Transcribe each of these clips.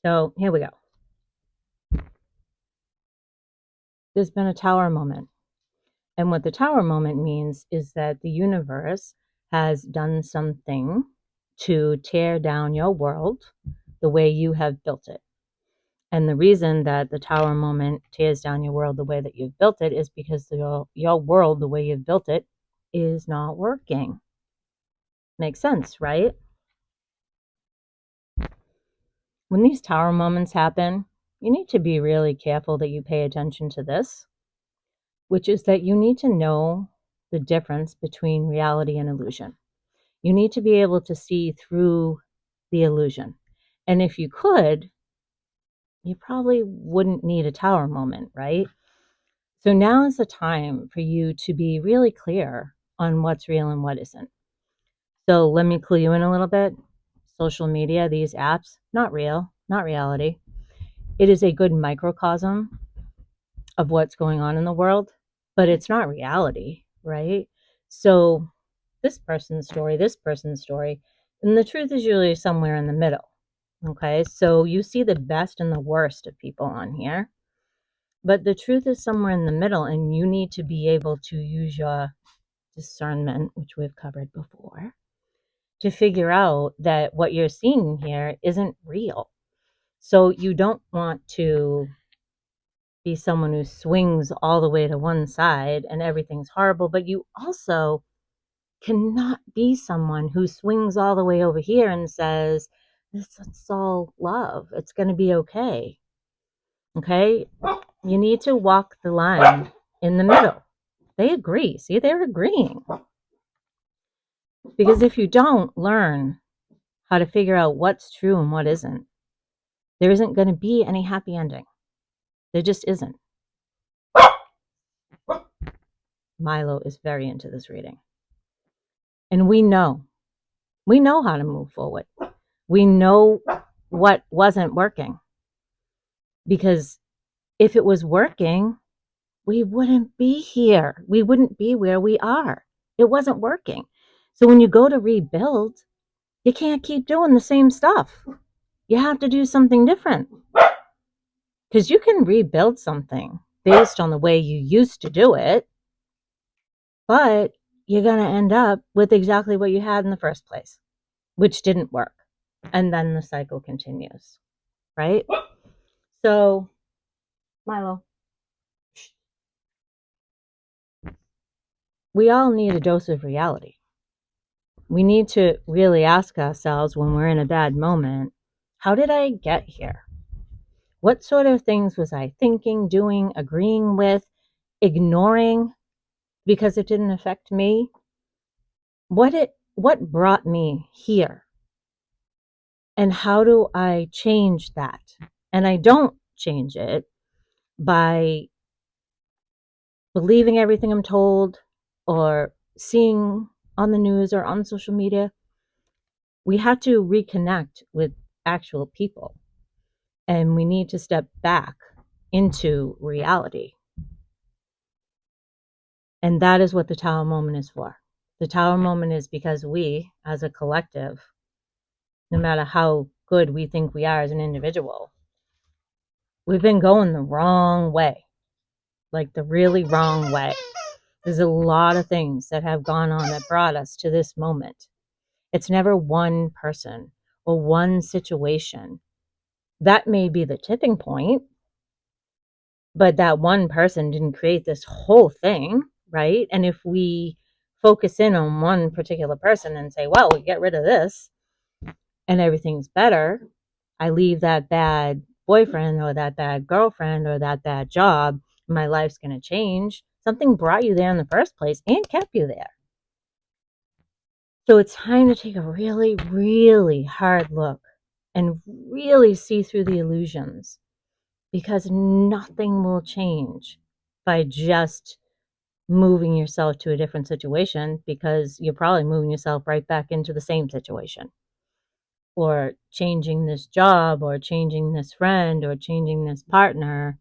So here we go. There's been a tower moment. And what the tower moment means is that the universe has done something to tear down your world the way you have built it. And the reason that the tower moment tears down your world the way that you've built it is because your world, the way you've built it, is not working. Makes sense, right? When these tower moments happen, you need to be really careful that you pay attention to this, which is that you need to know the difference between reality and illusion. You need to be able to see through the illusion. And if you could, you probably wouldn't need a tower moment, right? So now is the time for you to be really clear on what's real and what isn't. So let me clue you in a little bit. Social media, these apps, not real, not reality. It is a good microcosm of what's going on in the world, but it's not reality, right? So this person's story, and the truth is usually somewhere in the middle. Okay, so you see the best and the worst of people on here, but the truth is somewhere in the middle, and you need to be able to use your discernment, which we've covered before, to figure out that what you're seeing here isn't real. So you don't want to be someone who swings all the way to one side and everything's horrible, but you also cannot be someone who swings all the way over here and says, it's all love. It's going to be okay. Okay? You need to walk the line in the middle. They agree. See, they're agreeing. Because if you don't learn how to figure out what's true and what isn't, there isn't going to be any happy ending. There just isn't. Milo is very into this reading. And we know how to move forward. We know what wasn't working. Because if it was working, we wouldn't be here. We wouldn't be where we are. It wasn't working. So when you go to rebuild, you can't keep doing the same stuff. You have to do something different. Because you can rebuild something based on the way you used to do it, but you're going to end up with exactly what you had in the first place, which didn't work. And then the cycle continues, right? So, Milo, we all need a dose of reality. We need to really ask ourselves when we're in a bad moment, how did I get here? What sort of things was I thinking, doing, agreeing with, ignoring because it didn't affect me? What brought me here? And how do I change that? And I don't change it by believing everything I'm told or seeing on the news or on social media. We have to reconnect with actual people, and we need to step back into reality. And that is what the Tower Moment is for. The Tower Moment is because we, as a collective, no matter how good we think we are as an individual, we've been going the wrong way, like the really wrong way. There's a lot of things that have gone on that brought us to this moment. It's never one person or one situation. That may be the tipping point, but that one person didn't create this whole thing, right? And if we focus in on one particular person and say, well, we get rid of this and everything's better, I leave that bad boyfriend or that bad girlfriend or that bad job, my life's going to change. Something brought you there in the first place and kept you there. So it's time to take a really, really hard look and really see through the illusions, because nothing will change by just moving yourself to a different situation, because you're probably moving yourself right back into the same situation, or changing this job or changing this friend or changing this partner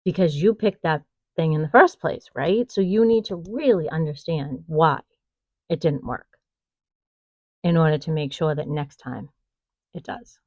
because you picked that thing in the first place, right? So you need to really understand why it didn't work in order to make sure that next time it does.